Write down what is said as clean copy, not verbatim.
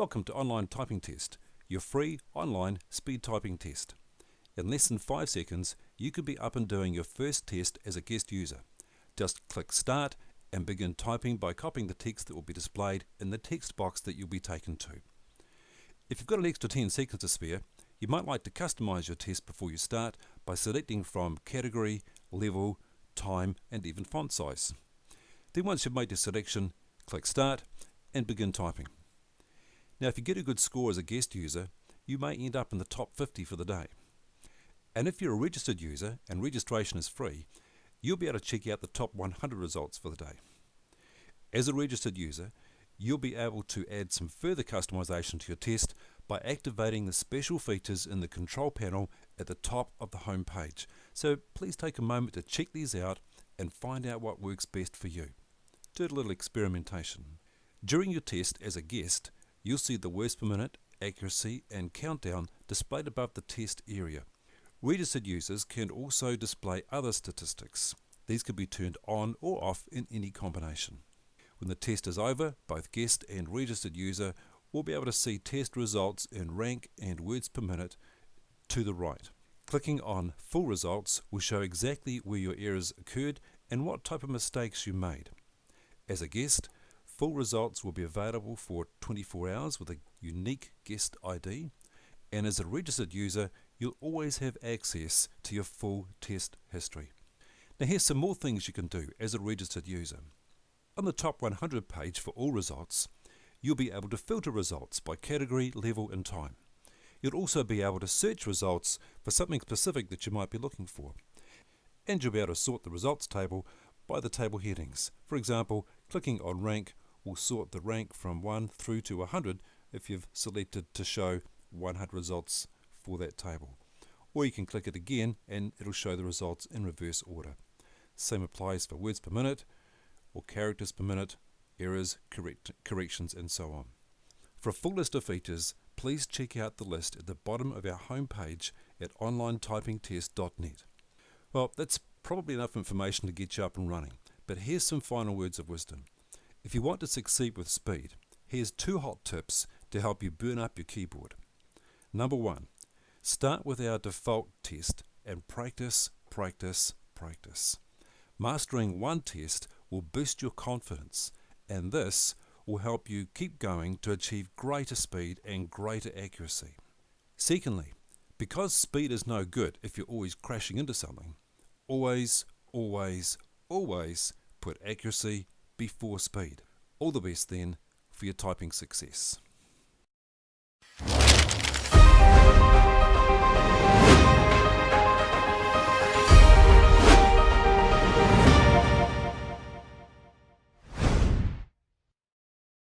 Welcome to Online Typing Test, your free online speed typing test. In less than 5 seconds, you could be up and doing your first test as a guest user. Just click Start and begin typing by copying the text that will be displayed in the text box that you'll be taken to. If you've got an extra 10 seconds to spare, you might like to customize your test before you start by selecting from Category, Level, Time and even font size. Then once you've made your selection, click Start and begin typing. Now if you get a good score as a guest user, you may end up in the top 50 for the day. And if you're a registered user and registration is free, you'll be able to check out the top 100 results for the day. As a registered user, you'll be able to add some further customization to your test by activating the special features in the control panel at the top of the home page. So please take a moment to check these out and find out what works best for you. Do a little experimentation. During your test as a guest, you'll see the words per minute, accuracy and countdown displayed above the test area. Registered users can also display other statistics. These can be turned on or off in any combination. When the test is over, both guest and registered user will be able to see test results in rank and words per minute to the right. Clicking on Full Results will show exactly where your errors occurred and what type of mistakes you made. As a guest, full results will be available for 24 hours with a unique guest ID, and as a registered user, you'll always have access to your full test history. Now here's some more things you can do as a registered user. On the top 100 page for all results, you'll be able to filter results by category, level and time. You'll also be able to search results for something specific that you might be looking for. And you'll be able to sort the results table by the table headings. For example, clicking on rank will sort the rank from 1 through to 100 if you've selected to show 100 results for that table. Or you can click it again and it'll show the results in reverse order. Same applies for words per minute or characters per minute, errors, corrections and so on. For a full list of features, please check out the list at the bottom of our homepage at onlinetypingtest.net. Well, that's probably enough information to get you up and running, but here's some final words of wisdom. If you want to succeed with speed, here's 2 hot tips to help you burn up your keyboard. Number 1, start with our default test and practice, practice, practice. Mastering one test will boost your confidence, and this will help you keep going to achieve greater speed and greater accuracy. Secondly, because speed is no good if you're always crashing into something, always, always, always put accuracy before speed. All the best then for your typing success.